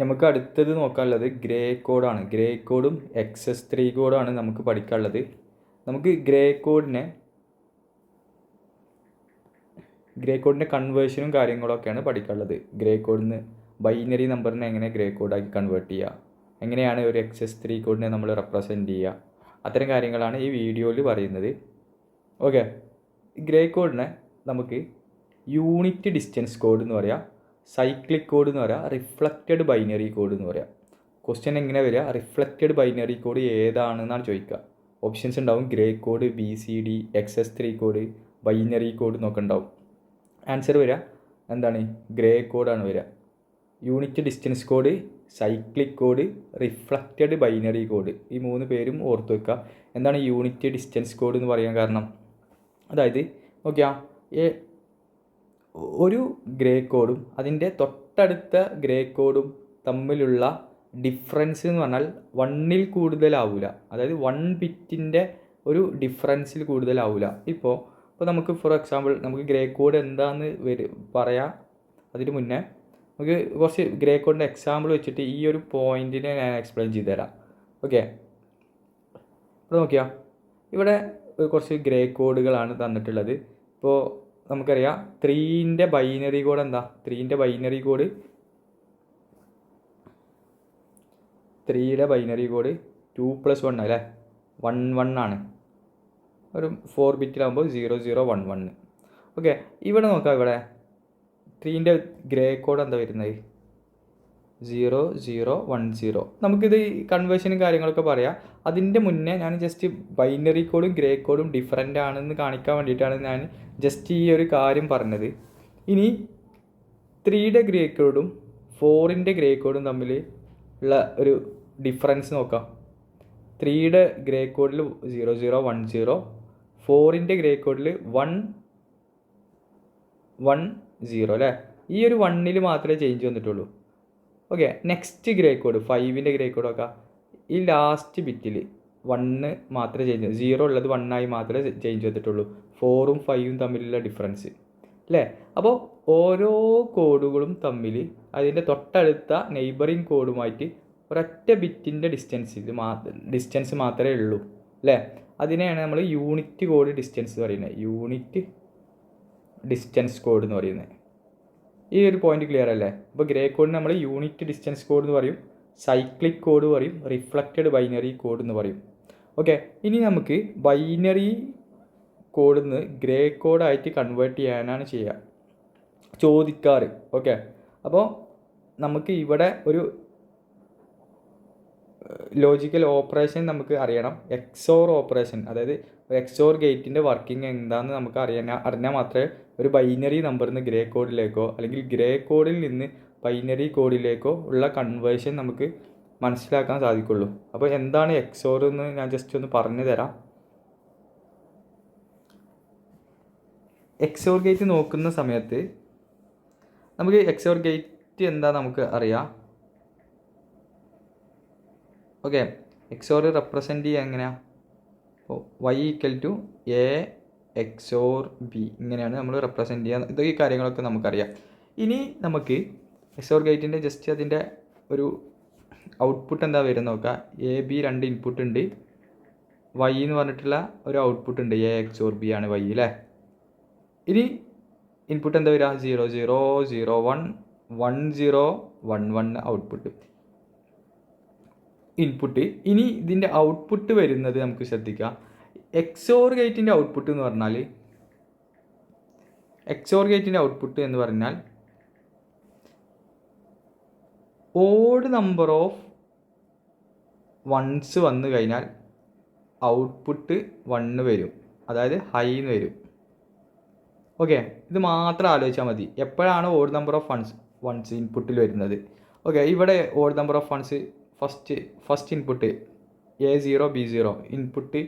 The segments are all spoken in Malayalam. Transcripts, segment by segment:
നമുക്ക് അടുത്തത് നോക്കാനുള്ളത് ഗ്രേ കോഡാണ്. ഗ്രേ കോഡും XS3 കോഡാണ് നമുക്ക് പഠിക്കാനുള്ളത്. നമുക്ക് ഗ്രേ കോഡിൻ്റെ കൺവേർഷനും കാര്യങ്ങളൊക്കെയാണ് പഠിക്കാനുള്ളത്. ഗ്രേ കോഡിൽ നിന്ന് ബൈനറി നമ്പറിനെ എങ്ങനെ ഗ്രേ കോഡാക്കി കൺവേർട്ട് ചെയ്യുക, എങ്ങനെയാണ് ഒരു XS3 കോഡിനെ നമ്മൾ റെപ്രസെൻറ്റ് ചെയ്യുക, അത്തരം കാര്യങ്ങളാണ് ഈ വീഡിയോയിൽ പറയുന്നത്. ഓക്കെ, ഗ്രേ കോഡിനെ നമുക്ക് യൂണിറ്റ് ഡിസ്റ്റൻസ് കോഡ് എന്ന് പറയാം, സൈക്ലിക് കോഡ് എന്ന് പറയാം, റിഫ്ലക്റ്റഡ് ബൈനറി കോഡ് എന്ന് പറയാം. ക്വസ്റ്റ്യൻ എങ്ങനെ വരിക, റിഫ്ലക്റ്റഡ് ബൈനറി കോഡ് ഏതാണെന്നാണ് ചോദിക്കുക. ഓപ്ഷൻസ് ഉണ്ടാവും, grey code, BCD, XS3 code, binary code എന്നൊക്കെ ഉണ്ടാവും. ആൻസർ വരിക എന്താണ്, ഗ്രേ കോഡാണ് വരിക. Unit distance code, cyclic code, reflected binary code, ഈ 3 പേരും ഓർത്ത് വെക്കുക. എന്താണ് യൂണിറ്റ് ഡിസ്റ്റൻസ് കോഡ് എന്ന് പറയാൻ കാരണം, അതായത് നോക്കിയാൽ ഒരു ഗ്രേ കോഡും അതിൻ്റെ തൊട്ടടുത്ത ഗ്രേ കോഡും തമ്മിലുള്ള ഡിഫറൻസ് എന്ന് പറഞ്ഞാൽ 1ൽ കൂടുതലാവില്ല. അതായത് 1 ബിറ്റിൻ്റെ ഒരു ഡിഫറൻസിൽ കൂടുതലാവില്ല. ഇപ്പോൾ നമുക്ക് ഫോർ എക്സാമ്പിൾ നമുക്ക് ഗ്രേ കോഡ് എന്താണെന്ന് പറയാം. അതിന് മുന്നേ നമുക്ക് കുറച്ച് ഗ്രേ കോഡിൻ്റെ എക്സാമ്പിൾ വെച്ചിട്ട് ഈ ഒരു പോയിൻറ്റിനെ ഞാൻ എക്സ്പ്ലെയിൻ ചെയ്തു തരാം. ഓക്കെ, ഇപ്പോൾ നോക്കിയാൽ ഇവിടെ കുറച്ച് ഗ്രേ കോഡുകളാണ് തന്നിട്ടുള്ളത്. ഇപ്പോൾ നമുക്കറിയാം 3ൻ്റെ ബൈനറി കോഡ് എന്താ, 3യുടെ ബൈനറി കോഡ് 2+1 അല്ലേ, 1 ആണ്. ഒരു 4 ബിറ്റിലാകുമ്പോൾ 0011. ഓക്കെ, ഇവിടെ നോക്കാം, ഇവിടെ 3ൻ്റെ ഗ്രേ കോഡ് എന്താ വരുന്നത്, 0010. നമുക്കിത് കൺവേർഷനും കാര്യങ്ങളൊക്കെ പറയാം. അതിൻ്റെ മുന്നേ ഞാൻ ജസ്റ്റ് ബൈനറി കോഡും ഗ്രേ കോഡും ഡിഫറൻ്റ് ആണെന്ന് കാണിക്കാൻ വേണ്ടിയിട്ടാണ് ഞാൻ ജസ്റ്റ് ഈ ഒരു കാര്യം പറഞ്ഞത്. ഇനി 3യുടെ ഗ്രേ കോഡും 4ൻ്റെ ഗ്രേ കോഡും തമ്മിൽ ഉള്ള ഒരു ഡിഫറൻസ് നോക്കാം. 3യുടെ ഗ്രേ കോഡിൽ 0010, 4ൻ്റെ ഗ്രേ കോഡിൽ 110 അല്ലേ. ഈ ഒരു 1ൽ മാത്രമേ ചേഞ്ച് വന്നിട്ടുള്ളൂ. ഓക്കെ, നെക്സ്റ്റ് ഗ്രേ കോഡ് 5ൻ്റെ ഗ്രേ കോഡ് നോക്കാം. ഈ ലാസ്റ്റ് ബിറ്റിൽ 1 മാത്രമേ ചേഞ്ച്, 0 ഉള്ളത് 1 ആയി മാത്രമേ ചേഞ്ച് വന്നിട്ടുള്ളൂ. 4ഉം 5ഉം തമ്മിലുള്ള ഡിഫറൻസ് അല്ലേ. അപ്പോൾ ഓരോ കോഡുകളും തമ്മിൽ അതിൻ്റെ തൊട്ടടുത്ത നെയ്ബറിങ് കോഡുമായിട്ട് ഒരൊറ്റ ബിറ്റിൻ്റെ ഡിസ്റ്റൻസ് മാത്രമേ ഉള്ളൂ അല്ലേ. അതിനെയാണ് നമ്മൾ യൂണിറ്റ് കോഡ് ഡിസ്റ്റൻസ് പറയുന്നത്, യൂണിറ്റ് ഡിസ്റ്റൻസ് കോഡ് എന്ന് പറയുന്നത്. ഈ ഒരു പോയിന്റ് ക്ലിയർ അല്ലേ. അപ്പോൾ ഗ്രേ കോഡിന് നമ്മൾ യൂണിറ്റ് ഡിസ്റ്റൻസ് കോഡ് എന്ന് പറയും, സൈക്ലിക് കോഡ് പറയും, റിഫ്ലക്റ്റഡ് ബൈനറി കോഡ് എന്ന് പറയും. ഓക്കെ, ഇനി നമുക്ക് ബൈനറി കോഡിൽ നിന്ന് ഗ്രേ കോഡായിട്ട് കൺവേർട്ട് ചെയ്യാനാണ് ചോദിക്കാറ്. ഓക്കെ, അപ്പോൾ നമുക്ക് ഇവിടെ ഒരു ലോജിക്കൽ ഓപ്പറേഷൻ നമുക്ക് അറിയണം. XOR ഓപ്പറേഷൻ, അതായത് XOR ഗേറ്റിൻ്റെ വർക്കിംഗ് എന്താണെന്ന് നമുക്ക് അറിഞ്ഞാൽ മാത്രമേ ഒരു ബൈനറി നമ്പറിൽ നിന്ന് ഗ്രേ കോഡിലേക്കോ അല്ലെങ്കിൽ ഗ്രേ കോഡിൽ നിന്ന് ബൈനറി കോഡിലേക്കോ ഉള്ള കൺവേർഷൻ നമുക്ക് മനസ്സിലാക്കാൻ സാധിക്കുള്ളൂ. അപ്പോൾ എന്താണ് XOR എന്ന് ഞാൻ ജസ്റ്റ് ഒന്ന് പറഞ്ഞു തരാം. XOR ഗേറ്റ് നോക്കുന്ന സമയത്ത് നമുക്ക് XOR ഗേറ്റ് എന്താ നമുക്ക് അറിയാം. ഓക്കെ, XOR റെപ്രസെൻറ്റ് ചെയ്യുക എങ്ങനെയാണ്, അപ്പോൾ Y = A XOR B ഇങ്ങനെയാണ് നമ്മൾ റെപ്രസെൻറ്റ് ചെയ്യുക. ഇതൊക്കെ കാര്യങ്ങളൊക്കെ നമുക്കറിയാം. ഇനി നമുക്ക് XOR ഗേറ്റിൻ്റെ ജസ്റ്റ് അതിൻ്റെ ഒരു ഔട്ട്പുട്ട് എന്താ വരുന്നത് നോക്കാം. AB 2 ഇൻപുട്ട് ഉണ്ട്, Y എന്ന് പറഞ്ഞിട്ടുള്ള ഒരു ഔട്ട്പുട്ട് ഉണ്ട്, A XOR B ആണ് Y അല്ലേ. ഇനി ഇൻപുട്ട് എന്താ വരിക, 0001 1011 ഔട്ട്പുട്ട് ഇൻപുട്ട്. ഇനി ഇതിൻ്റെ ഔട്ട്പുട്ട് വരുന്നത് നമുക്ക് ശ്രദ്ധിക്കാം. XOR ഗേറ്റിൻ്റെ ഔട്ട്പുട്ട് എന്ന് പറഞ്ഞാൽ ഓഡ് നമ്പർ ഓഫ് വൺസ് വന്നു കഴിഞ്ഞാൽ ഔട്ട്പുട്ട് 1 വരും, അതായത് ഹൈ എന്ന് വരും. ഓക്കെ, ഇത് മാത്രം ആലോചിച്ചാൽ മതി. എപ്പോഴാണ് ഓഡ് നമ്പർ ഓഫ് വൺസ് ഇൻപുട്ടിൽ വരുന്നത്. ഓക്കെ, ഇവിടെ odd number of ones first input A0 B0 input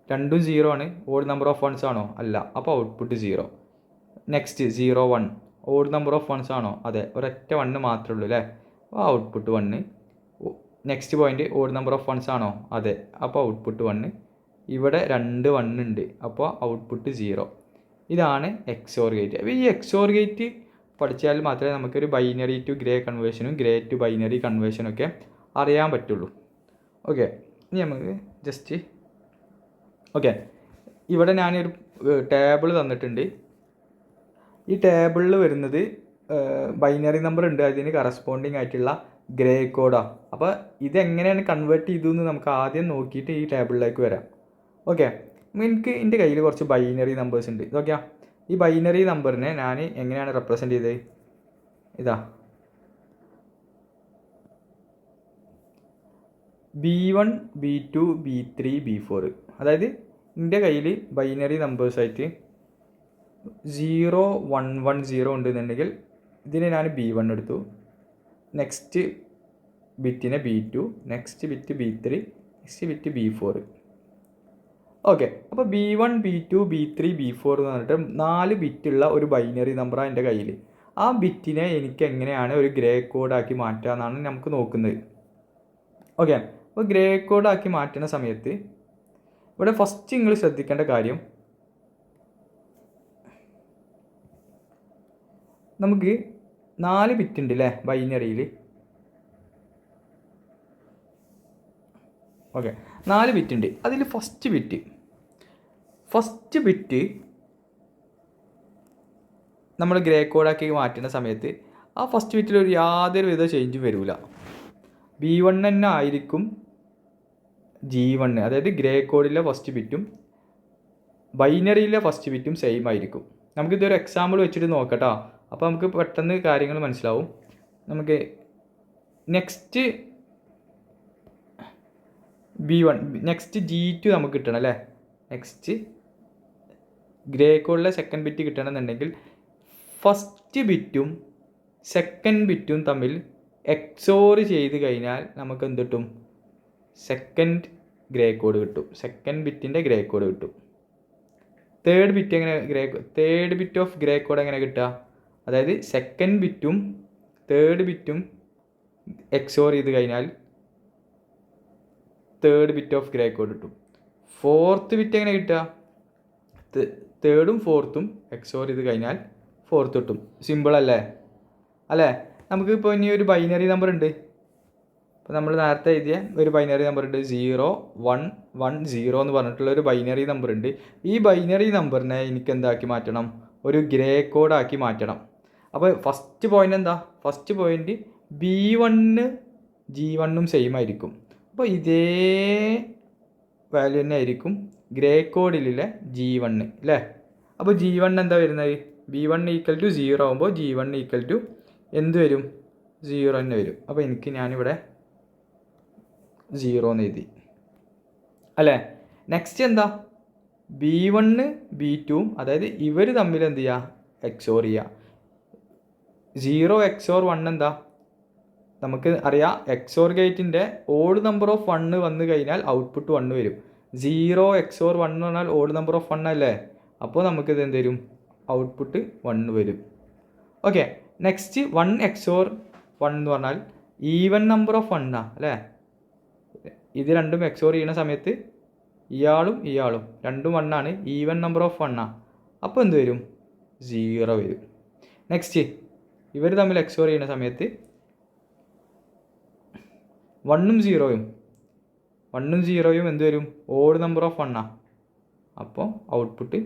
രണ്ടും 0 ആണ്. ഓഡ് നമ്പർ ഓഫ് വൺസ് ആണോ, അല്ല, അപ്പോൾ output 0. Next 01 odd number of ones ആണോ, അതെ, ഒരൊറ്റ 1 മാത്രമേ ഉള്ളൂ അല്ലേ, അപ്പോൾ output 1. Next point odd number of ones ആണോ, അതെ, അപ്പോൾ ഔട്ട്പുട്ട് 1. ഇവിടെ 2 1 ഉണ്ട്, അപ്പോൾ ഔട്ട്പുട്ട് 0. ഇതാണ് XOR ഗേറ്റ്. അപ്പോൾ ഈ XOR ഗേറ്റ് പഠിച്ചാൽ മാത്രമേ നമുക്കൊരു ബൈനറി ടു ഗ്രേ കൺവേർഷനും ഗ്രേ ടു ബൈനറി കൺവേർഷനും ഒക്കെ അറിയാൻ പറ്റുള്ളൂ. ഓക്കെ, ഇനി നമുക്ക് ജസ്റ്റ് ഓക്കെ, ഇവിടെ ഞാനൊരു ടേബിൾ തന്നിട്ടുണ്ട്. ഈ ടേബിളിൽ വരുന്നത് ബൈനറി നമ്പർ ഉണ്ട്, അതിന് കറസ്പോണ്ടിങ് ആയിട്ടുള്ള ഗ്രേ കോഡാണ്. അപ്പോൾ ഇതെങ്ങനെയാണ് കൺവേർട്ട് ചെയ്തതെന്ന് നമുക്ക് ആദ്യം നോക്കിയിട്ട് ഈ ടേബിളിലേക്ക് വരാം. ഓക്കെ, എനിക്ക് എൻ്റെ കയ്യിൽ കുറച്ച് ബൈനറി നമ്പേഴ്സ് ഉണ്ട്. ഇതൊക്കെയാ ഈ ബൈനറി നമ്പറിനെ ഞാൻ എങ്ങനെയാണ് റെപ്രസെൻ്റ് ചെയ്തത്? ഇതാ B1 B2 B3 B4. അതായത് എൻ്റെ കയ്യിൽ ബൈനറി നമ്പേഴ്സായിട്ട് 0 1 1 0 ഉണ്ടെന്നുണ്ടെങ്കിൽ ഇതിനെ ഞാൻ B1 എടുത്തു, നെക്സ്റ്റ് ബിറ്റിനെ B2, next bit B3, next bit B4. Okay, അപ്പോൾ B1 B2 B3 B4 എന്ന് പറഞ്ഞിട്ട് 4 ബിറ്റുള്ള ഒരു ബൈനറി നമ്പറാണ് എൻ്റെ കയ്യിൽ. ആ ബിറ്റിനെ എനിക്ക് എങ്ങനെയാണ് ഒരു ഗ്രേ കോഡാക്കി മാറ്റുക എന്നാണ് നമുക്ക് നോക്കുന്നത്. ഓക്കെ, അപ്പോൾ ഗ്രേ കോഡാക്കി മാറ്റുന്ന സമയത്ത് ഇവിടെ ഫസ്റ്റ് നിങ്ങൾ ശ്രദ്ധിക്കേണ്ട കാര്യം, നമുക്ക് 4 ബിറ്റ് ഉണ്ട് അല്ലേ ബൈനറിയിൽ. ഓക്കെ, 4 ബിറ്റ് ഉണ്ട്. അതിൽ ഫസ്റ്റ് ബിറ്റ് നമ്മൾ ഗ്രേ കോഡാക്കി മാറ്റുന്ന സമയത്ത് ആ ഫസ്റ്റ് ബിറ്റിൽ ഒരു യാതൊരു വിധ ചേഞ്ചും വരില്ല. B1 തന്നെ ആയിരിക്കും G1. അതായത് ഗ്രേ കോഡിലെ ഫസ്റ്റ് ബിറ്റും ബൈനറിയിലെ ഫസ്റ്റ് ബിറ്റും സെയിം ആയിരിക്കും. നമുക്കിതൊരു എക്സാമ്പിൾ വെച്ചിട്ട് നോക്കട്ടോ, അപ്പോൾ നമുക്ക് പെട്ടെന്ന് കാര്യങ്ങൾ മനസ്സിലാവും. നമുക്ക് നെക്സ്റ്റ് B1 നെക്സ്റ്റ് G2 നമുക്ക് കിട്ടണം അല്ലേ. നെക്സ്റ്റ് ഗ്രേ കോഡിലെ സെക്കൻഡ് ബിറ്റ് കിട്ടണമെന്നുണ്ടെങ്കിൽ ഫസ്റ്റ് ബിറ്റും സെക്കൻഡ് ബിറ്റും തമ്മിൽ എക്സോർ ചെയ്ത് കഴിഞ്ഞാൽ നമുക്ക് എന്ത് കിട്ടും? സെക്കൻഡ് ഗ്രേ കോഡ് കിട്ടും, സെക്കൻഡ് ബിറ്റിൻ്റെ ഗ്രേ കോഡ് കിട്ടും. തേർഡ് ബിറ്റ് എങ്ങനെ third bit of Gray code എങ്ങനെ കിട്ടുക? അതായത് സെക്കൻഡ് ബിറ്റും തേർഡ് ബിറ്റും എക്സോർ ചെയ്ത് കഴിഞ്ഞാൽ third bit of Gray code കിട്ടും. ഫോർത്ത് ബിറ്റ് എങ്ങനെ കിട്ടുക? തേർഡും ഫോർത്തും എക്സോർ ചെയ്ത് കഴിഞ്ഞാൽ ഫോർത്ത് കിട്ടും. സിമ്പിൾ അല്ലേ? നമുക്കിപ്പോൾ ഇനി ഒരു ബൈനറി നമ്പർ ഉണ്ട്. ഇപ്പോൾ നമ്മൾ നേരത്തെ എഴുതിയ ഒരു ബൈനറി നമ്പർ ഉണ്ട്, 0 1 1 0 എന്ന് പറഞ്ഞിട്ടുള്ള ഒരു ബൈനറി നമ്പർ ഉണ്ട്. ഈ ബൈനറി നമ്പറിനെ എനിക്ക് എന്താക്കി മാറ്റണം? ഒരു ഗ്രേ കോഡാക്കി മാറ്റണം. അപ്പോൾ ഫസ്റ്റ് പോയിൻ്റ് എന്താ? First point B1 G1 same ആയിരിക്കും. അപ്പോൾ ഇതേ വാല്യൂ തന്നെ ആയിരിക്കും ഗ്രേ കോഡിലെ G1 അല്ലേ. അപ്പോൾ G1 എന്താ വരുന്നത്? B1 = 0 ആകുമ്പോൾ G1 = എന്ത് വരും? 0 തന്നെ വരും. അപ്പോൾ ഞാനിവിടെ 0 എന്ന് എഴുതി അല്ലേ. നെക്സ്റ്റ് എന്താ? B1 B2 അതായത് ഇവർ തമ്മിൽ എന്ത് ചെയ്യുക? എക്സോർ ചെയ്യുക. 0 XOR 1 എന്താ? നമുക്ക് അറിയാം, എക്സോർ ഗേറ്റിൻ്റെ ഓഡ് നമ്പർ ഓഫ് 1 വന്നു കഴിഞ്ഞാൽ ഔട്ട്പുട്ട് 1 വരും. 0 XOR 1 എന്ന് പറഞ്ഞാൽ ഓഡ് നമ്പർ ഓഫ് 1 അല്ലേ. അപ്പോൾ നമുക്കിത് എന്ത് വരും? ഔട്ട്പുട്ട് 1 വരും. ഓക്കെ, നെക്സ്റ്റ് 1 XOR 1 എന്ന് പറഞ്ഞാൽ ഈവൻ നമ്പർ ഓഫ് 1 അല്ലേ. ഇത് രണ്ടും എക്സോർ ചെയ്യുന്ന സമയത്ത് ഇയാളും രണ്ടും 1 ആണ്, ഈവൻ നമ്പർ ഓഫ് 1 അപ്പോൾ എന്ത് വരും? 0 വരും. നെക്സ്റ്റ് ഇവർ തമ്മിൽ എക്സോർ ചെയ്യുന്ന സമയത്ത് 1ഉം 0ഉം എന്ത് വരും? ഓഡ് നമ്പർ ഓഫ് 1 അപ്പോൾ ഔട്ട്പുട്ട്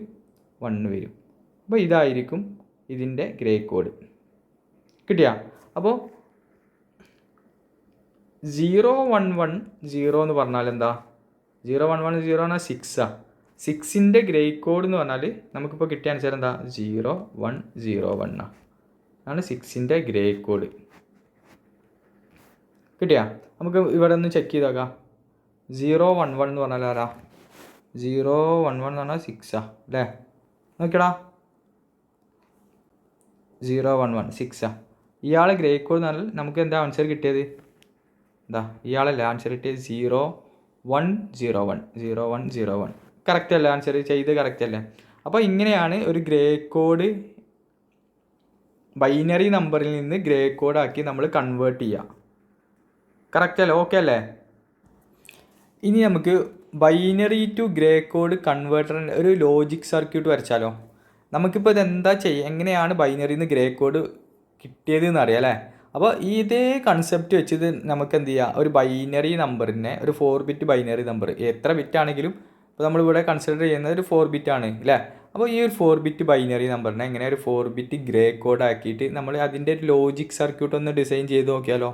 1 വരും. അപ്പോൾ ഇതായിരിക്കും ഇതിൻ്റെ ഗ്രേ കോഡ്. കിട്ടിയ? അപ്പോൾ 0 1 1 0 എന്ന് പറഞ്ഞാൽ എന്താ? 0 1 1 0 എന്നാൽ 6 6ൻ്റെ ഗ്രേ കോഡ് എന്ന് പറഞ്ഞാൽ നമുക്കിപ്പോൾ കിട്ടിയ ആൻസർ എന്താ? 0 1 0 1 ആണ് 6ൻ്റെ ഗ്രേ കോഡ്. കിട്ടിയ? നമുക്ക് ഇവിടെ ഒന്ന് ചെക്ക് ചെയ്ത് നോക്കാം. 0 1 1 എന്ന് പറഞ്ഞാൽ ആരാ? 0 1 1 എന്ന് പറഞ്ഞാൽ 6 അല്ലേ. നോക്കിയടാ, 0 1 1 6 ഇയാളെ ഗ്രേ കോഡ് എന്ന് പറഞ്ഞാൽ നമുക്ക് എന്താ ആൻസർ കിട്ടിയത്? ഇയാളല്ല ആൻസർ കിട്ടിയത് 0 1 0 1 0 1 0 1. കറക്റ്റ് അല്ലേ? ആൻസർ ചെയ്ത് കറക്റ്റ് അല്ലേ? അപ്പോൾ ഇങ്ങനെയാണ് ഒരു ഗ്രേ കോഡ് ബൈനറി നമ്പറിൽ നിന്ന് ഗ്രേ കോഡാക്കി നമ്മൾ കൺവേർട്ട് ചെയ്യുക. കറക്റ്റ് അല്ലേ? ഓക്കെ അല്ലേ? ഇനി നമുക്ക് ബൈനറി ടു ഗ്രേ കോഡ് കൺവേർട്ടറിൻ്റെ ഒരു ലോജിക് സർക്യൂട്ട് വരച്ചാലോ. നമുക്കിപ്പോൾ ഇതെന്താ ചെയ്യുക? എങ്ങനെയാണ് ബൈനറിയിൽ നിന്ന് ഗ്രേ കോഡ് കിട്ടിയത് എന്നറിയാം അല്ലേ. അപ്പോൾ ഇതേ കൺസെപ്റ്റ് വെച്ചത് നമുക്ക് എന്ത് ചെയ്യുക, ഒരു ബൈനറി നമ്പറിനെ, ഒരു 4 ബിറ്റ് ബൈനറി നമ്പർ എത്ര ബിറ്റ് ആണെങ്കിലും, ഇപ്പോൾ നമ്മളിവിടെ കൺസിഡർ ചെയ്യുന്നത് ഒരു 4 ബിറ്റ് ആണ് അല്ലേ. അപ്പോൾ ഈ ഒരു 4 ബിറ്റ് ബൈനറി നമ്പറിനെ ഇങ്ങനെ ഒരു 4 ബിറ്റ് ഗ്രേ കോഡ് ആക്കിയിട്ട് നമ്മൾ അതിൻ്റെ ഒരു ലോജിക് സർക്യൂട്ട് ഒന്ന് ഡിസൈൻ ചെയ്ത് നോക്കിയാലോ.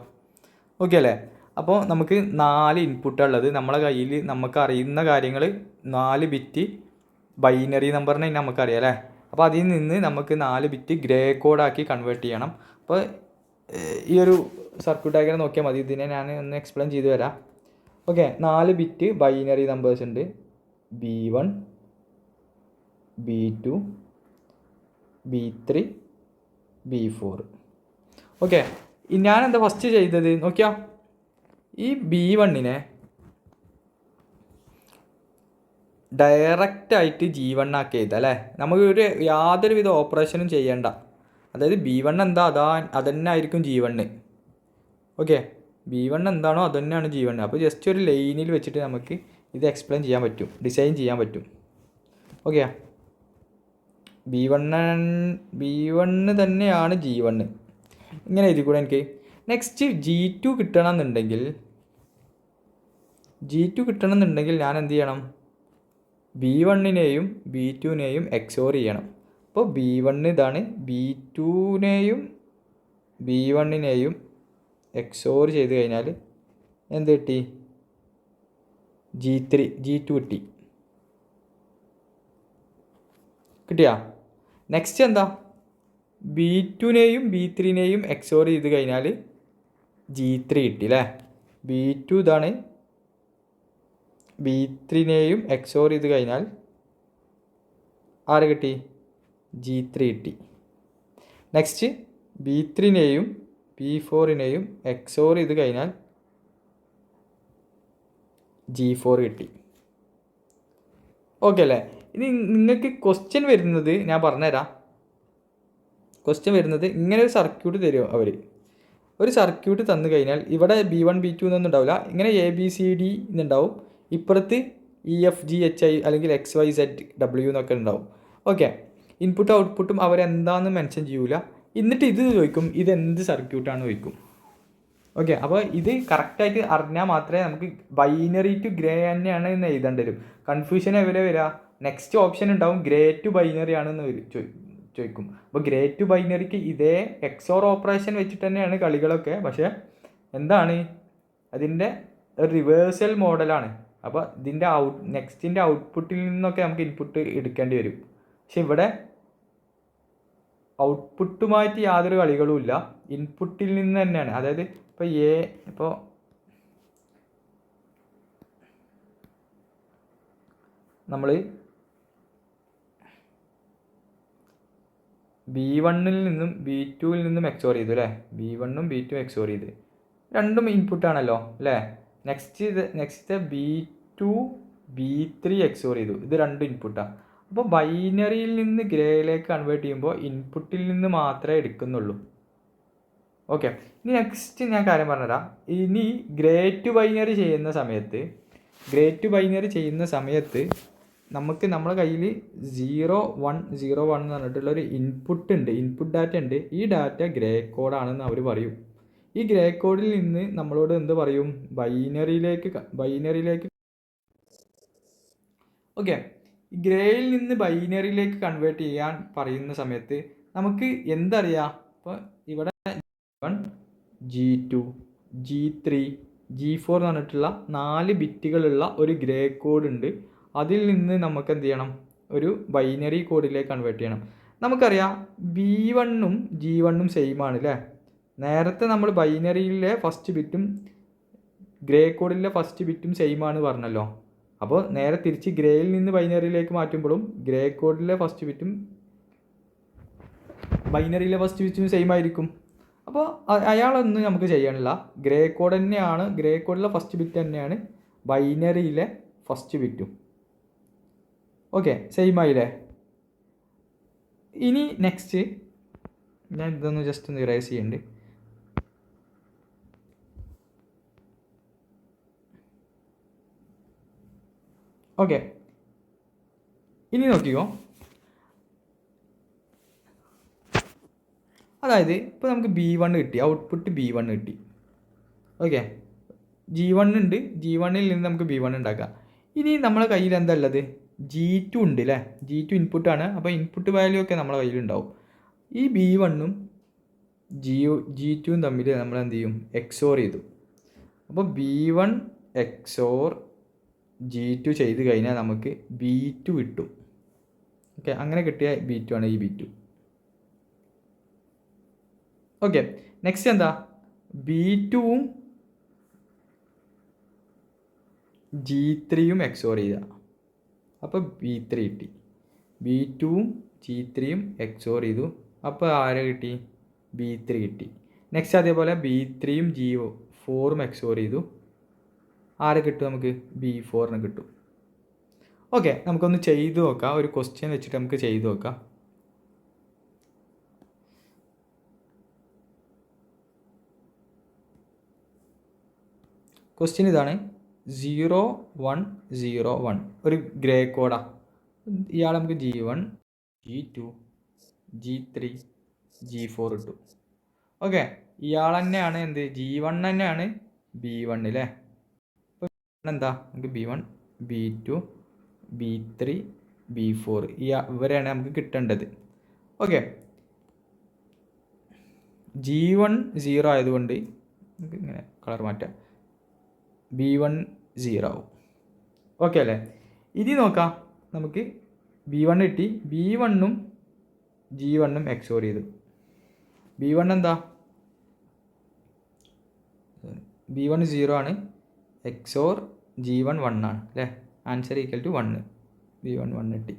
ഓക്കെ അല്ലേ. അപ്പോൾ നമുക്ക് 4 ഇൻപുട്ടുള്ളത് നമ്മളെ കയ്യിൽ, നമുക്ക് അറിയുന്ന കാര്യങ്ങൾ 4 ബിറ്റ് ബൈനറി നമ്പറിനെ നമുക്കറിയാം അല്ലേ. അപ്പോൾ അതിൽ നിന്ന് നമുക്ക് 4 ബിറ്റ് ഗ്രേ കോഡാക്കി കൺവേർട്ട് ചെയ്യണം. അപ്പോൾ ഈ ഒരു സർക്യൂട്ട് ഡയഗ്രം നോക്കിയാൽ മതി. ഇതിനെ ഞാൻ ഒന്ന് എക്സ്പ്ലെയിൻ ചെയ്തു തരാം. ഓക്കെ, 4 ബിറ്റ് ബൈനറി നമ്പേഴ്സ് ഉണ്ട്. B1, B2, B3, B4. Okay, ഞാനെന്താ ഫസ്റ്റ് ചെയ്തത് നോക്കിയാൽ, ഈ B1നെ ഡയറക്റ്റായിട്ട് G1 ആക്കി എഴുതാം. നമുക്ക് യാതൊരുവിധ ഓപ്പറേഷനും ചെയ്യേണ്ട. അതായത് B1 എന്താ അതന്നെ ആയിരിക്കും G1. ഓക്കെ, B1 എന്താണോ അതുതന്നെയാണ് G1. അപ്പോൾ ജസ്റ്റ് ഒരു ലൈനിൽ വെച്ചിട്ട് നമുക്ക് ഇത് എക്സ്പ്ലെയിൻ ചെയ്യാൻ പറ്റും, ഡിസൈൻ ചെയ്യാൻ പറ്റും. ഓക്കെ, B1 തന്നെയാണ് G1. ഇങ്ങനെ എഴുതിക്കൂടെ എനിക്ക്. നെക്സ്റ്റ് G2 കിട്ടണമെന്നുണ്ടെങ്കിൽ ഞാൻ എന്ത് ചെയ്യണം, B1നെയും B2നെയും എക്സോർ ചെയ്യണം. അപ്പോൾ B1 ഇതാണ്, B1നെയും എക്സോർ ചെയ്ത് കഴിഞ്ഞാൽ എന്ത് കിട്ടി, G2 കിട്ടിയാ. നെക്സ്റ്റ് എന്താ, B2നെയും B3നെയും എക്സോർ ചെയ്ത് കഴിഞ്ഞാൽ G3 കിട്ടി അല്ലേ. B2 ഇതാണ്, B3നെയും എക്സോർ ചെയ്ത് കഴിഞ്ഞാൽ ആര് കിട്ടി, G3 കിട്ടി. നെക്സ്റ്റ് B3നെയും B4നെയും എക്സോർ ചെയ്ത് കഴിഞ്ഞാൽ G4 കിട്ടി. ഓക്കെ അല്ലേ. ഇനി നിങ്ങൾക്ക് ക്വസ്റ്റ്യൻ വരുന്നത് ഞാൻ പറഞ്ഞുതരാം. ക്വസ്റ്റ്യൻ വരുന്നത് ഇങ്ങനെ ഒരു സർക്യൂട്ട് തരും അവർ. ഒരു സർക്യൂട്ട് തന്നു കഴിഞ്ഞാൽ ഇവിടെ B1 B2 എന്നൊന്നും ഉണ്ടാവില്ല, ഇങ്ങനെ ABCD എന്നുണ്ടാവും. ഇപ്പുറത്ത് EFGHI അല്ലെങ്കിൽ XYZW എന്നൊക്കെ ഉണ്ടാവും. ഓക്കെ, ഇൻപുട്ടും ഔട്ട്പുട്ടും അവരെന്താണെന്ന് മെൻഷൻ ചെയ്യൂല. എന്നിട്ട് ഇത് ചോദിക്കും, ഇതെന്ത് സർക്യൂട്ടാണ് ചോദിക്കും. ഓക്കെ, അപ്പോൾ ഇത് കറക്റ്റായിട്ട് അറിഞ്ഞാൽ മാത്രമേ നമുക്ക് ബൈനറി ടു ഗ്രേ തന്നെയാണ് എന്ന് എഴുതേണ്ടി വരും. കൺഫ്യൂഷൻ എവിടെ വരിക, നെക്സ്റ്റ് ഓപ്ഷൻ ഉണ്ടാവും ഗ്രേ ടു ബൈനറി ആണെന്ന് ചോദിക്കും. അപ്പോൾ ഗ്രേ ടു ബൈനറിക്ക് ഇതേ എക്സോർ ഓപ്പറേഷൻ വെച്ചിട്ട് തന്നെയാണ് കളികളൊക്കെ, പക്ഷേ എന്താണ് അതിൻ്റെ റിവേഴ്സൽ മോഡലാണ്. അപ്പോൾ ഇതിൻ്റെ നെക്സ്റ്റിൻ്റെ ഔട്ട്പുട്ടിൽ നിന്നൊക്കെ നമുക്ക് ഇൻപുട്ട് എടുക്കേണ്ടി വരും. പക്ഷെ ഇവിടെ ഔട്ട്പുട്ടുമായിട്ട് യാതൊരു കളികളും ഇല്ല, ഇൻപുട്ടിൽ നിന്ന് തന്നെയാണ്. അതായത് ഇപ്പോൾ നമ്മൾ B1ൽ നിന്നും B2ൽ നിന്നും എക്സോർ ചെയ്തു അല്ലേ. B1ഉം B2ഉം എക്സോർ ചെയ്ത് രണ്ടും ഇൻപുട്ടാണല്ലോ അല്ലേ. നെക്സ്റ്റ് B2 B3 എക്സോർ ചെയ്തു, ഇത് രണ്ടും ഇൻപുട്ടാണ്. അപ്പോൾ ബൈനറിയിൽ നിന്ന് ഗ്രേയിലേക്ക് കൺവേർട്ട് ചെയ്യുമ്പോൾ ഇൻപുട്ടിൽ നിന്ന് മാത്രമേ എടുക്കുന്നുള്ളൂ. ഓക്കെ, ഇനി നെക്സ്റ്റ് ഞാൻ കാര്യം പറഞ്ഞുതരാം. ഇനി ഗ്രേ ടു ബൈനറി ചെയ്യുന്ന സമയത്ത് നമുക്ക് നമ്മളെ കയ്യിൽ 0101 എന്ന് പറഞ്ഞിട്ടുള്ളൊരു ഇൻപുട്ട് ഉണ്ട്, ഇൻപുട്ട് ഡാറ്റ ഉണ്ട്. ഈ ഡാറ്റ ഗ്രേ കോഡാണെന്ന് അവർ പറയും. ഈ ഗ്രേ കോഡിൽ നിന്ന് നമ്മളോട് എന്ത് പറയും, ബൈനറിയിലേക്ക് ഓക്കെ, ഗ്രേയിൽ നിന്ന് ബൈനറിയിലേക്ക് കൺവേർട്ട് ചെയ്യാൻ പറയുന്ന സമയത്ത് നമുക്ക് എന്തറിയാം. ഇപ്പോൾ ഇവിടെ G1, G2, G3, G4 എന്ന് പറഞ്ഞിട്ടുള്ള 4 ബിറ്റുകളുള്ള ഒരു ഗ്രേ കോഡ് ഉണ്ട്. അതിൽ നിന്ന് നമുക്ക് എന്ത് ചെയ്യണം, ഒരു ബൈനറി കോഡിലേക്ക് കൺവേർട്ട് ചെയ്യണം. നമുക്കറിയാം B1ഉം G1ഉം സെയിം ആണ് അല്ലേ. നേരത്തെ നമ്മൾ ബൈനറിയിലെ ഫസ്റ്റ് ബിറ്റും ഗ്രേ കോഡിലെ ഫസ്റ്റ് ബിറ്റും സെയിം ആണ് പറഞ്ഞല്ലോ. അപ്പോൾ നേരെ തിരിച്ച് ഗ്രേയിൽ നിന്ന് ബൈനറിയിലേക്ക് മാറ്റുമ്പോഴും ഗ്രേ കോഡിലെ ഫസ്റ്റ് ബിറ്റും ബൈനറിയിലെ ഫസ്റ്റ് ബിറ്റും സെയിം ആയിരിക്കും. അപ്പോൾ അയാളൊന്നും നമുക്ക് ചെയ്യാനില്ല, ഗ്രേ കോഡിലെ ഫസ്റ്റ് ബിറ്റ് തന്നെയാണ് ബൈനറിയിലെ ഫസ്റ്റ് ബിറ്റും. ഓക്കെ, സെയിം ആയില്ലേ. ഇനി നെക്സ്റ്റ് ഞാൻ ഇതൊന്ന് ജസ്റ്റ് ഒന്ന് ഇറേസ് ചെയ്യുന്നുണ്ട്. ഓക്കെ, ഇനി നോക്കിക്കോ. അതായത് ഇപ്പോൾ നമുക്ക് B1 കിട്ടി, ഔട്ട്പുട്ട് B1 കിട്ടി. ഓക്കെ, G1 ഉണ്ട്, G1ൽ നിന്ന് നമുക്ക് B1 ഉണ്ടാക്കാം. ഇനി നമ്മളെ കയ്യിൽ എന്താ ഉള്ളത്? G2 ഉണ്ട് അല്ലേ? G2 ഇൻപുട്ടാണ്. അപ്പോൾ ഇൻപുട്ട് വാല്യൂ ഒക്കെ നമ്മളെ കയ്യിലുണ്ടാവും. ഈ B1ഉം G2ഉം തമ്മിൽ നമ്മൾ എന്ത് ചെയ്യും? XOR ചെയ്തു. അപ്പോൾ B1 XOR G2 ചെയ്ത് കഴിഞ്ഞാൽ നമുക്ക് B2 കിട്ടും. ഓക്കെ, അങ്ങനെ കിട്ടിയ B2 ആണ് ഈ B2. ഓക്കെ, നെക്സ്റ്റ് എന്താ? B2ഉം G3യും XOR ചെയ്യുക. അപ്പോൾ B3 കിട്ടി. B2ഉം G3യും XOR ചെയ്തു. അപ്പോൾ ആരെ കിട്ടി? B3 കിട്ടി. നെക്സ്റ്റ് അതേപോലെ B3യും G4ഉം XOR ചെയ്തു. ആരെ കിട്ടും നമുക്ക്? B4ന് കിട്ടും. ഓക്കെ, നമുക്കൊന്ന് ചെയ്തു നോക്കാം. ഒരു ക്വസ്റ്റ്യൻ വെച്ചിട്ട് നമുക്ക് ചെയ്തു നോക്കാം. ക്വസ്റ്റ്യൻ ഇതാണ്. 0101 ഒരു ഗ്രേ കോഡാ. ഇയാൾ നമുക്ക് G1 G2 G3 G4 ഇട്ടു. ഓക്കെ, ഇയാൾ തന്നെയാണ് എന്ത്? G1 തന്നെയാണ് B1 അല്ലേ? അപ്പോൾ എന്താ? നമുക്ക് B1 B2 B3 B4 ഇവരെയാണ് നമുക്ക് കിട്ടേണ്ടത്. ഓക്കെ, G1 0 ആയതുകൊണ്ട് നമുക്ക് ഇങ്ങനെ കളർ മാറ്റാം. B1 0 ആവും. ഓക്കെ അല്ലേ? ഇനി നോക്കാം. നമുക്ക് B1 കിട്ടി. B1ഉം G1ഉം XOR ചെയ്തു. B1 എന്താ? B1 0 ആണ്. XOR G1 1 ആണ് അല്ലേ? Answer equal to 1. B1 1 കിട്ടി.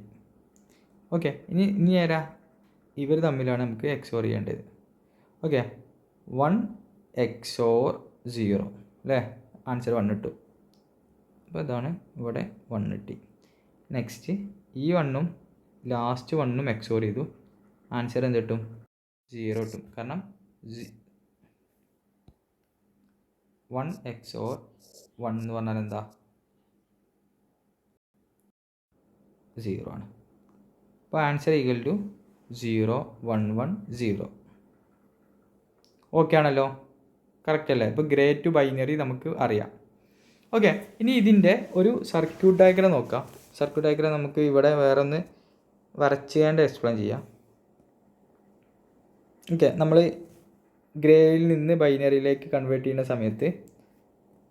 ഓക്കെ, ഇനി ആരാ? ഇവർ തമ്മിലാണ് നമുക്ക് XOR ചെയ്യേണ്ടത്. ഓക്കെ, 1 XOR 0 അല്ലേ? ആൻസർ 1 കിട്ടും. അപ്പോൾ ഇതാണ് ഇവിടെ 1 കിട്ടി. നെക്സ്റ്റ് ഈ 1ഉം ലാസ്റ്റ് 1ഉം XOR ചെയ്തു. ആൻസർ എന്ത് കിട്ടും? 0 കിട്ടും. കാരണം 1 XOR 1 എന്ന് പറഞ്ഞാൽ എന്താ? 0 ആണ്. അപ്പോൾ ആൻസർ ഈക്വൽ ടു 0 1 1 0. ഓക്കെ ആണല്ലോ? കറക്റ്റ് അല്ലേ? ഇപ്പോൾ ഗ്രേ ടു ബൈനറി നമുക്ക് അറിയാം. ഓക്കെ, ഇനി ഇതിൻ്റെ ഒരു സർക്യൂട്ട് ഡയഗ്രം നോക്കാം. സർക്യൂട്ട് ഡയഗ്രം നമുക്ക് ഇവിടെ വേറെ ഒന്ന് വരച്ചുകൊണ്ട് എക്സ്പ്ലെയിൻ ചെയ്യാം. ഓക്കെ, നമ്മൾ ഗ്രേയിൽ നിന്ന് ബൈനറിയിലേക്ക് കൺവേർട്ട് ചെയ്യുന്ന സമയത്ത്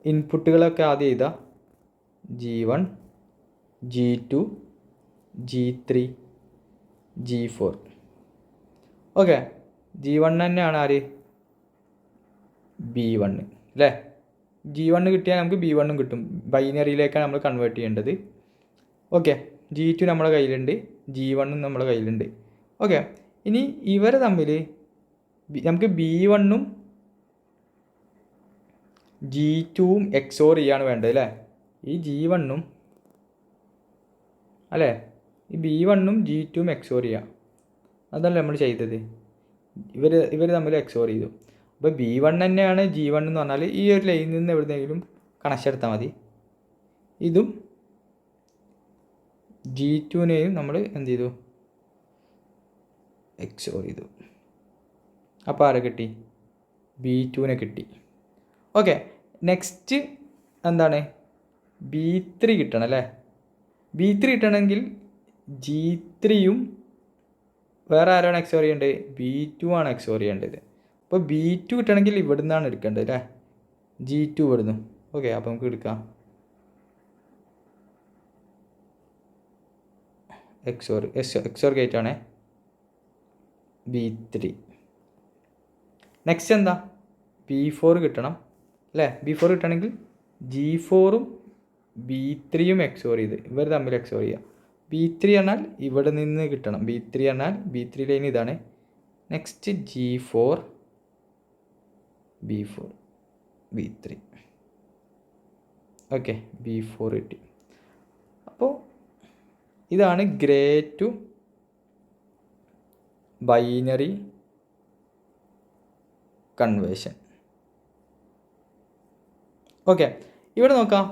ഇൻപുട്ടുകളൊക്കെ ആദ്യം എഴുതാം. G1 G2 G3 G4. Okay, G1 തന്നെയാണ് ആര്? B1 അല്ലേ? G1 കിട്ടിയാൽ നമുക്ക് B1ഉം കിട്ടും. ബൈനറിയിലേക്കാണ് നമ്മൾ കൺവേർട്ട് ചെയ്യേണ്ടത്. ഓക്കെ, G2 നമ്മുടെ കയ്യിലുണ്ട്, G1ഉം നമ്മുടെ കയ്യിലുണ്ട്. ഓക്കെ, ഇനി ഇവർ തമ്മിൽ നമുക്ക് B1ഉം G2ഉം XOR ചെയ്യാണ് വേണ്ടത് അല്ലേ? ഈ G1ഉം അല്ലേ? ഈ B1ഉം G2ഉം XOR ചെയ്യാം. അതല്ലേ നമ്മൾ ചെയ്തത്. ഇവർ തമ്മിൽ XOR ചെയ്തു. അപ്പോൾ B1 തന്നെയാണ് G1 എന്ന് പറഞ്ഞാൽ ഈ ഒരു ലൈനിൽ നിന്ന് എവിടെയെങ്കിലും കണക്ഷൻ എടുത്താൽ മതി. ഇതും G2നെയും നമ്മൾ എന്ത് ചെയ്തു? XOR ചെയ്തു. അപ്പോൾ ആരെ കിട്ടി? B2നെ കിട്ടി. ഓക്കെ, നെക്സ്റ്റ് എന്താണ്? B3 കിട്ടണം അല്ലേ? B3 കിട്ടണമെങ്കിൽ G3യും വേറെ ആരാണ് XOR ചെയ്യേണ്ടത്? B2 ആണ് XOR ചെയ്യേണ്ടത്. അപ്പോൾ B2 കിട്ടണമെങ്കിൽ ഇവിടെ നിന്നാണ് എടുക്കേണ്ടത് അല്ലേ? G2 ഇവിടുന്നു. ഓക്കെ, അപ്പോൾ നമുക്ക് എടുക്കാം. XOR ഗേറ്റ് ആണേ B3. നെക്സ്റ്റ് എന്താ? B4 കിട്ടണം അല്ലേ? B4 കിട്ടണമെങ്കിൽ G4ഉം B3യും XOR ചെയ്ത് ഇവർ തമ്മിൽ XOR ചെയ്യാം. B3 എന്നാൽ ഇവിടെ നിന്ന് കിട്ടണം. B3 എന്നാൽ B3 ലൈൻ ഇതാണ്. Next G4 B4 B3. Okay, B4 കിട്ടി. അപ്പോൾ ഇതാണ് gray to binary conversion. Okay, ഇവിടെ നോക്കാം.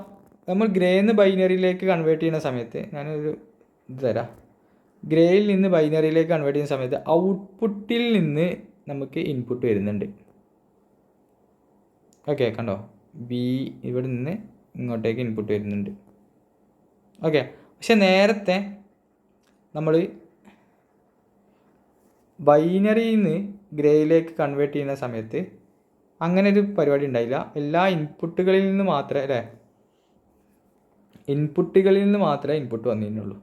നമ്മൾ ഗ്രേന്ന് ബൈനറിയിലേക്ക് കൺവേർട്ട് ചെയ്യുന്ന സമയത്ത് ഞാനൊരു ഇത് തരാം. ഗ്രേയിൽ നിന്ന് ബൈനറിയിലേക്ക് കൺവേർട്ട് ചെയ്യുന്ന സമയത്ത് ഔട്ട്പുട്ടിൽ നിന്ന് നമുക്ക് ഇൻപുട്ട് വരുന്നുണ്ട്. ഓക്കെ, കണ്ടോ, ബി ഇവിടെ നിന്ന് ഇങ്ങോട്ടേക്ക് ഇൻപുട്ട് വരുന്നുണ്ട്. ഓക്കെ, പക്ഷെ നേരത്തെ നമ്മൾ ബൈനറിയിൽ നിന്ന് ഗ്രേയിലേക്ക് കൺവേർട്ട് ചെയ്യുന്ന സമയത്ത് അങ്ങനെ ഒരു പരിപാടി ഉണ്ടായില്ല. എല്ലാ ഇൻപുട്ടുകളിൽ നിന്ന് മാത്രമേ ഇൻപുട്ട് വന്നിരുന്നുള്ളൂ.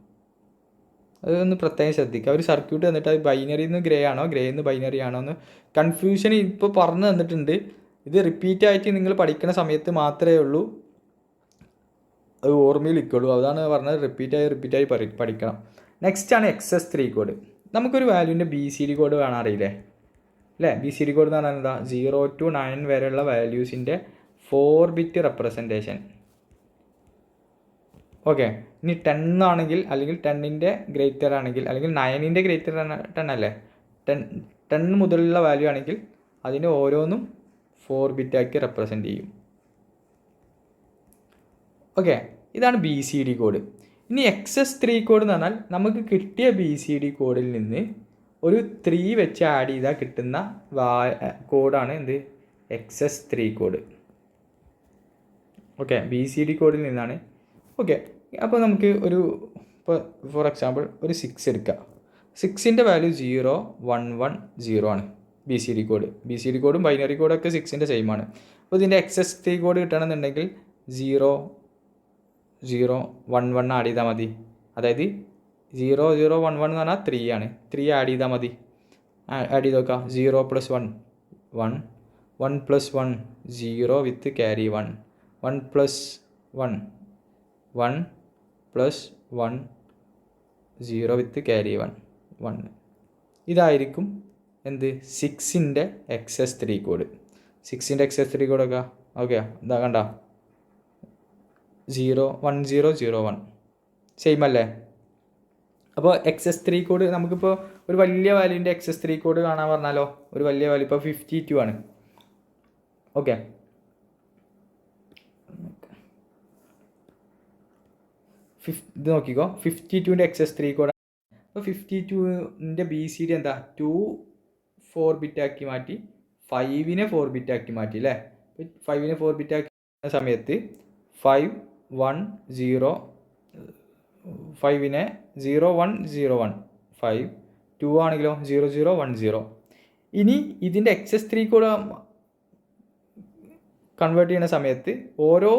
അതൊന്ന് പ്രത്യേകം ശ്രദ്ധിക്കുക. ഒരു സർക്യൂട്ട് തന്നിട്ട് അത് ബൈനറിയിൽ നിന്ന് ഗ്രേ ആണോ, ഗ്രേയിൽ നിന്ന് ബൈനറി ആണോ എന്ന് കൺഫ്യൂഷൻ ഇപ്പോൾ പറഞ്ഞു തന്നിട്ടുണ്ട്. ഇത് റിപ്പീറ്റായിട്ട് നിങ്ങൾ പഠിക്കുന്ന സമയത്ത് മാത്രമേ ഉള്ളൂ അത് ഓർമ്മയിൽ ഇരിക്കുള്ളൂ. അതാണ് പറഞ്ഞത്, റിപ്പീറ്റായി പഠിക്കണം. നെക്സ്റ്റാണ് XS3 കോഡ്. നമുക്കൊരു വാല്യൂവിൻ്റെ BCD കോഡ് കാണാൻ അറിയില്ലേ അല്ലേ? BCD കോഡ് എന്ന് പറഞ്ഞാൽ എന്താ? 0 to 9 വരെയുള്ള വാല്യൂസിൻ്റെ 4 ബിറ്റ് റെപ്രസെൻറ്റേഷൻ. ഓക്കെ, ഇനി 10 ആണെങ്കിൽ, അല്ലെങ്കിൽ 10ൻ്റെ ഗ്രേറ്റർ ആണെങ്കിൽ, അല്ലെങ്കിൽ 9ൻ്റെ ഗ്രേറ്റർ 10 അല്ലേ, 10 മുതലുള്ള വാല്യൂ ആണെങ്കിൽ അതിന് ഓരോന്നും 4 ബിറ്റാക്കി റെപ്രസെൻറ്റ് ചെയ്യും. ഓക്കെ, ഇതാണ് BCD കോഡ്. ഇനി XS3 കോഡ് എന്ന് പറഞ്ഞാൽ നമുക്ക് കിട്ടിയ BCD കോഡിൽ നിന്ന് ഒരു 3 വെച്ച് ആഡ് ചെയ്താൽ കിട്ടുന്ന കോഡാണ് എന്ത്? XS3 code. ഓക്കെ, BCD കോഡിൽ നിന്നാണ്. ഓക്കെ, അപ്പോൾ നമുക്ക് ഇപ്പോൾ ഫോർ എക്സാമ്പിൾ ഒരു 6 എടുക്കുക. 6ൻ്റെ വാല്യൂ 0 1 1 0 ആണ് BCD കോഡ്. BCD കോഡും ബൈനറി കോഡൊക്കെ 6ൻ്റെ സെയിം ആണ്. അപ്പോൾ ഇതിൻ്റെ XS3 കോഡ് കിട്ടണമെന്നുണ്ടെങ്കിൽ 0 0 1 1 ആഡ് ചെയ്താൽ മതി. അതായത് 0 0 1 1 എന്ന് പറഞ്ഞാൽ 3 ആണ്. 3 ആഡ് ചെയ്താൽ മതി. ആഡ് ചെയ്ത് നോക്കാം. 0 + 1 1 1 + 1 0 വിത്ത് ക്യാരി 1 1 + 1 1 + 1 0 വിത്ത് ക്യാരി 1 1. ഇതായിരിക്കും എന്ത്? 6ൻ്റെ XS3 കോഡ്. 6ൻ്റെ XS3 കോഡൊക്കെ ഓക്കെ, ഇതാ കണ്ട 0 1 0 0 1 സെയിം അല്ലേ? അപ്പോൾ XS3 കോഡ് നമുക്കിപ്പോൾ ഒരു വലിയ വാല്യൂവിൻ്റെ XS3 കോഡ് കാണാൻ പറഞ്ഞാലോ, ഒരു വലിയ വാല്യൂ ഇപ്പോൾ 52 ആണ്. ഓക്കെ, ഇത് നോക്കിക്കോ, 52ൻ്റെ XS3 കോഡ്. അപ്പോൾ 52ൻ്റെ BCD എന്താ? 2 4 ബിറ്റാക്കി മാറ്റി, 5നെ 4 ബിറ്റാക്കി മാറ്റി അല്ലേ? 5നെ 4 ബിറ്റാക്കി സമയത്ത് 5 1 0 5നെ 0 1 0 1 5 2 ആണെങ്കിലോ 0 0 1 0. ഇനി ഇതിൻ്റെ XS3 കോഡ് കൺവേർട്ട് ചെയ്യുന്ന സമയത്ത് ഓരോ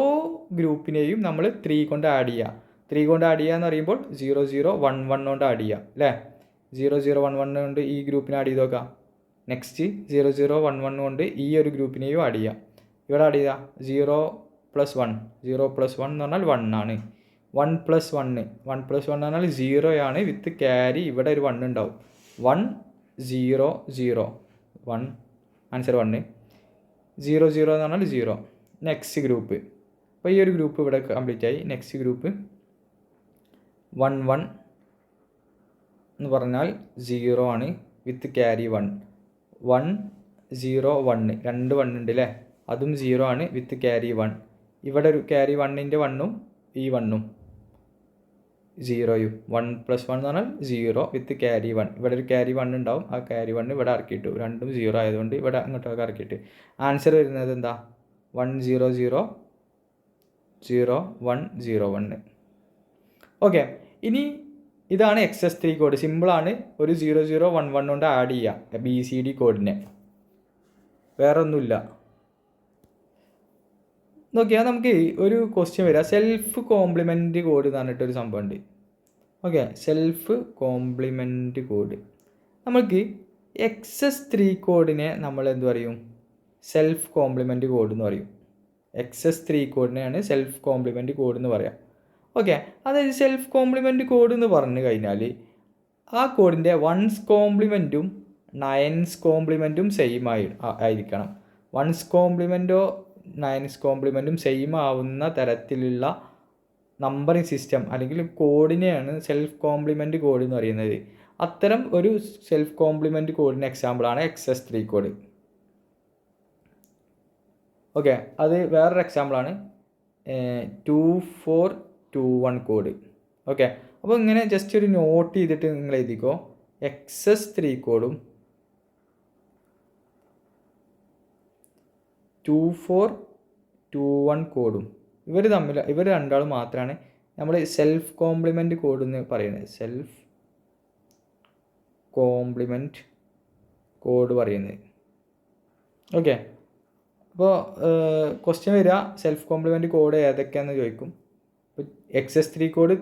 ഗ്രൂപ്പിനെയും നമ്മൾ 3 കൊണ്ട് ആഡ് ചെയ്യുക. 3 കൊണ്ട് ആഡ് ചെയ്യുക എന്ന് പറയുമ്പോൾ 0 0 1 1 കൊണ്ട് ആഡ് ചെയ്യുക അല്ലേ? 0 0 1 1 കൊണ്ട് ഈ ഗ്രൂപ്പിനെ ആഡ് ചെയ്ത് നോക്കാം. നെക്സ്റ്റ് 0 0 1 1 കൊണ്ട് ഈ ഒരു ഗ്രൂപ്പിനെയും ആഡ് ചെയ്യുക. ഇവിടെ ആഡ് ചെയ്യുക 0 + 1 0 + 1 എന്ന് പറഞ്ഞാൽ 1 ആണ്. 1 + 1 1 + 1 എന്ന് പറഞ്ഞാൽ 0 ആണ് വിത്ത് ക്യാരി ഇവിടെ ഒരു 1 ഉണ്ടാവും. 1 0 0 1 ആൻസർ 1 0 0 എന്ന് പറഞ്ഞാൽ 0. നെക്സ്റ്റ് ഗ്രൂപ്പ്, അപ്പോൾ ഈ ഒരു ഗ്രൂപ്പ് ഇവിടെ കംപ്ലീറ്റ് ആയി. നെക്സ്റ്റ് ഗ്രൂപ്പ് 1 1 എന്ന് പറഞ്ഞാൽ 0 ആണ് വിത്ത് ക്യാരി 1 1 0 1 2 1 ഉണ്ട് അല്ലേ? അതും 0 ആണ് വിത്ത് ക്യാരി 1. ഇവിടെ ഒരു ക്യാരി 1ൻ്റെ 1ഉം ഈ 1ഉം 0യും 1 + 1 എന്ന് പറഞ്ഞാൽ 0 വിത്ത് ക്യാരി 1. ഇവിടെ ഒരു ക്യാരി 1 ഉണ്ടാവും. ആ ക്യാരി 1 ഇവിടെ ഇറക്കിയിട്ടു. രണ്ടും 0 ആയതുകൊണ്ട് ഇവിടെ അങ്ങോട്ടൊക്കെ ഇറക്കിയിട്ട് ആൻസർ വരുന്നത് എന്താ? 1 0 0 0 1 0 1. ഓക്കെ, ഇനി ഇതാണ് XS3 കോഡ്. സിമ്പിളാണ്. ഒരു 0 0 1 1 കൊണ്ട് ആഡ് ചെയ്യുക BCD കോഡിനെ, വേറെ ഒന്നുമില്ല. നോക്കിയാൽ നമുക്ക് ഒരു ക്വസ്റ്റ്യൻ വരിക, സെൽഫ് കോംപ്ലിമെൻറ്റ് കോഡ് എന്ന് പറഞ്ഞിട്ടൊരു സംഭവം ഉണ്ട്. Okay, self complement code. നമ്മൾക്ക് XS3 കോഡിനെ നമ്മൾ എന്ത് പറയും? സെൽഫ് കോംപ്ലിമെൻറ്റ് കോഡ് എന്ന് പറയും. XS3 കോഡിനെയാണ് സെൽഫ് കോംപ്ലിമെൻറ്റ് കോഡ് എന്ന് പറയാം. ഓക്കെ, അതായത് സെൽഫ് കോംപ്ലിമെൻറ്റ് കോഡ് എന്ന് പറഞ്ഞു കഴിഞ്ഞാൽ ആ കോഡിൻ്റെ 1's കോംപ്ലിമെൻറ്റും 9's കോംപ്ലിമെൻറ്റും സെയിം ആയിരിക്കണം. 1's കോംപ്ലിമെൻറ്റോ 9's കോംപ്ലിമെൻറ്റും സെയിം ആവുന്ന തരത്തിലുള്ള നമ്പറിങ് സിസ്റ്റം അല്ലെങ്കിൽ കോഡിനെയാണ് സെൽഫ് കോംപ്ലിമെൻറ്റ് കോഡ് എന്ന് പറയുന്നത്. അത്തരം ഒരു സെൽഫ് കോംപ്ലിമെൻറ്റ് കോഡിന് എക്സാമ്പിളാണ് XS3 കോഡ്. ഓക്കെ, അത് വേറൊരു എക്സാമ്പിളാണ് 2421 കോഡ്. ഓക്കെ, അപ്പോൾ ഇങ്ങനെ ജസ്റ്റ് ഒരു നോട്ട് ചെയ്തിട്ട് നിങ്ങൾ എഴുതിക്കോ. XS3 കോഡും 2421 കോഡും ഇവർ രണ്ടാളും മാത്രമാണ് നമ്മൾ സെൽഫ് കോംപ്ലിമെൻറ്റ് കോഡ് എന്ന് പറയുന്നത്. സെൽഫ് കോംപ്ലിമെൻറ്റ് കോഡ് പറയുന്നത്. ഓക്കെ, അപ്പോൾ ക്വസ്റ്റ്യൻ വരിക സെൽഫ് കോംപ്ലിമെൻറ്റ് കോഡ് ഏതൊക്കെയാണെന്ന് ചോദിക്കും. ഇപ്പോൾ XS3 കോഡ്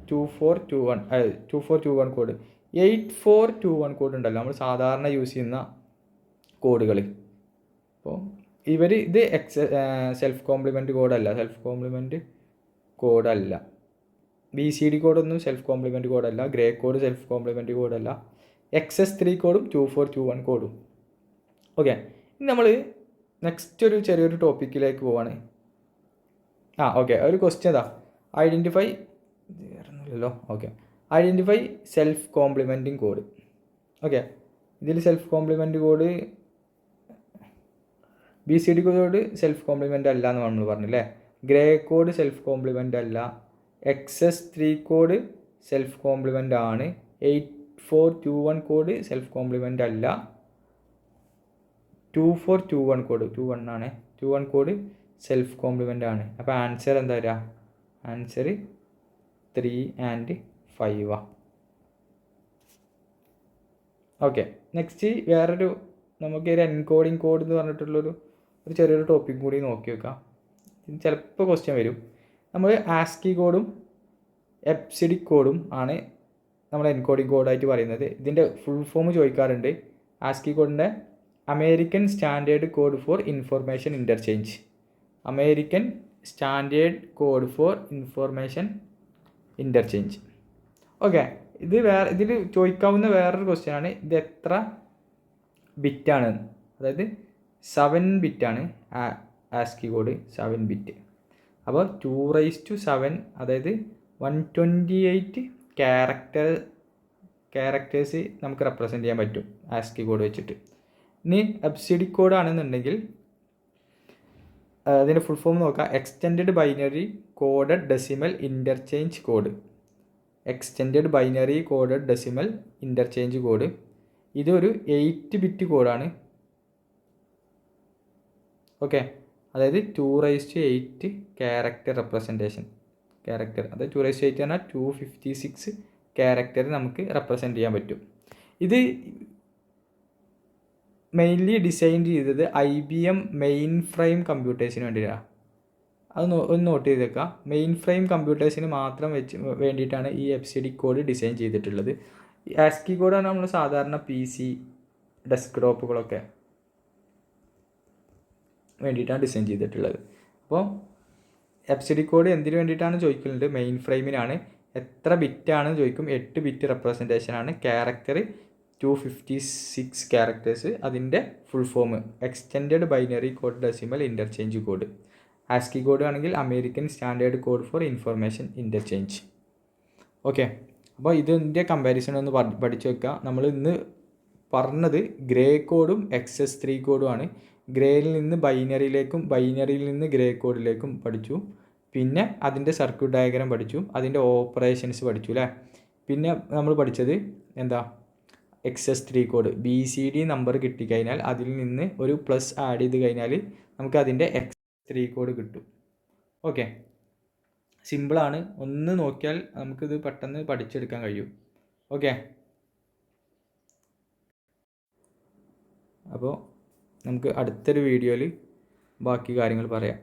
2421 കോഡ്, 8421 കോഡ് ഉണ്ടല്ലോ നമ്മൾ സാധാരണ യൂസ് ചെയ്യുന്ന കോഡുകൾ. അപ്പോൾ ഇത് സെൽഫ് കോംപ്ലിമെൻറ്റ് കോഡല്ല. BCD കോഡൊന്നും സെൽഫ് കോംപ്ലിമെൻറ്റ് കോഡല്ല. ഗ്രേ കോഡ് സെൽഫ് കോംപ്ലിമെൻറ്റ് കോഡല്ല. XS3 കോഡും 2421 കോഡും. ഓക്കെ, ഇനി നമ്മൾ നെക്സ്റ്റ് ഒരു ചെറിയൊരു ടോപ്പിക്കിലേക്ക് പോവാണ്. ഓക്കെ, ഒരു question identify self complementing code. Okay, ഇതിൽ self complement code BCD code self complement അല്ല എന്ന് നമ്മൾ പറഞ്ഞില്ലേ. ഗ്രേ കോഡ് സെൽഫ് കോംപ്ലിമെൻ്റ് അല്ല. XS3 കോഡ് സെൽഫ് കോംപ്ലിമെൻ്റ് ആണ്. 8421 കോഡ് സെൽഫ് കോംപ്ലിമെൻ്റ് അല്ല. 2421 കോഡ് 21 കോഡ് സെൽഫ് കോംപ്ലിമെൻ്റ് ആണ്. അപ്പോൾ ആൻസർ എന്താ വരിക? Answer 3 and 5. ഓക്കെ, നെക്സ്റ്റ് വേറൊരു നമുക്കൊരു എൻകോഡിങ് കോഡ് എന്ന് പറഞ്ഞിട്ടുള്ളൊരു ചെറിയൊരു ടോപ്പിക് കൂടി നോക്കി വെക്കാം. ചിലപ്പോൾ ക്വസ്റ്റ്യൻ വരും. നമ്മൾ ആസ്കി കോഡും എബ്സിഡിക് കോഡും ആണ് നമ്മൾ എൻകോഡിങ് കോഡായിട്ട് പറയുന്നത്. ഇതിൻ്റെ ഫുൾ ഫോം ചോദിക്കാറുണ്ട്. ആസ്കി കോഡിൻ്റെ American standard code for information interchange. American standard code for information interchange. Okay, ഇതിൽ ചോദിക്കാവുന്ന വേറൊരു ക്വസ്റ്റ്യൻ ആണ്, ഇത് എത്ര ബിറ്റാണ്? അതായത് 7 ബിറ്റാണ് ആസ്കി കോഡ്, 7 ബിറ്റ്. അപ്പോൾ 2⁻7, അതായത് 128 ക്യാരക്ടേഴ്സ് നമുക്ക് റെപ്രസെൻ്റ് ചെയ്യാൻ പറ്റും ആസ്കി കോഡ് വെച്ചിട്ട്. ഇനി എബ്സിഡിക് കോഡ് ആണെന്നുണ്ടെങ്കിൽ അതിൻ്റെ ഫുൾ ഫോം നോക്കാം. Extended binary coded decimal interchange code. Extended binary coded decimal interchange code. ഇതൊരു 8 ബിറ്റ് കോഡാണ്. ഓക്കെ, അതായത് 2⁻8 ക്യാരക്ടർ റെപ്രസെൻറ്റേഷൻ. അതായത് 2⁻8 പറഞ്ഞാൽ 256 ക്യാരക്ടർ നമുക്ക് റെപ്രസെൻ്റ് ചെയ്യാൻ പറ്റും. ഇത് മെയിൻലി ഡിസൈൻ ചെയ്തത് IBM മെയിൻ ഫ്രെയിം കമ്പ്യൂട്ടേഴ്സിന് വേണ്ടിയിട്ടാണ്. അത് ഒന്ന് നോട്ട് ചെയ്തേക്കാം. മെയിൻ ഫ്രെയിം കമ്പ്യൂട്ടേഴ്സിന് മാത്രം വേണ്ടിയിട്ടാണ് ഈ എബ്സിഡിക് കോഡ് ഡിസൈൻ ചെയ്തിട്ടുള്ളത്. ആസ്കി കോഡാണ് നമ്മൾ സാധാരണ PC ഡെസ്ക്ടോപ്പുകളൊക്കെ വേണ്ടിയിട്ടാണ് ഡിസൈൻ ചെയ്തിട്ടുള്ളത്. അപ്പോൾ എബ്സിഡിക് കോഡ് എന്തിനു വേണ്ടിയിട്ടാണ് ചോദിക്കുന്നുണ്ട്? മെയിൻ ഫ്രെയിമിനാണ്. എത്ര ബിറ്റാണെന്ന് ചോദിക്കും. 8 ബിറ്റ് റെപ്രസെൻറ്റേഷനാണ്. Character 256 characters. അതിൻ്റെ full form extended binary code decimal interchange code. ASCII code ആണെങ്കിൽ American standard code for information interchange. Okay, അപ്പോൾ ഇതിൻ്റെ കമ്പാരിസൺ ഒന്ന് പഠിച്ചു വെക്കുക. നമ്മൾ ഇന്ന് പറഞ്ഞത് ഗ്രേ കോഡും XS3 കോഡുമാണ്. ഗ്രേയിൽ നിന്ന് ബൈനറിയിലേക്കും ബൈനറിയിൽ നിന്ന് ഗ്രേ കോഡിലേക്കും പഠിച്ചു. പിന്നെ അതിൻ്റെ സർക്യൂട്ട് ഡയഗ്രാം പഠിച്ചു. അതിൻ്റെ ഓപ്പറേഷൻസ് പഠിച്ചു അല്ലേ. പിന്നെ നമ്മൾ പഠിച്ചത് എന്താ? XS3 code. BCD നമ്പർ കിട്ടിക്കഴിഞ്ഞാൽ അതിൽ നിന്ന് ഒരു പ്ലസ് ആഡ് ചെയ്ത് കഴിഞ്ഞാൽ നമുക്ക് അതിൻ്റെ XS3 കോഡ് കിട്ടും. ഓക്കെ, സിമ്പിളാണ്. ഒന്ന് നോക്കിയാൽ നമുക്കിത് പെട്ടെന്ന് പഠിച്ചെടുക്കാൻ കഴിയും. ഓക്കെ, അപ്പോൾ നമുക്ക് അടുത്തൊരു വീഡിയോയിൽ ബാക്കി കാര്യങ്ങൾ പറയാം.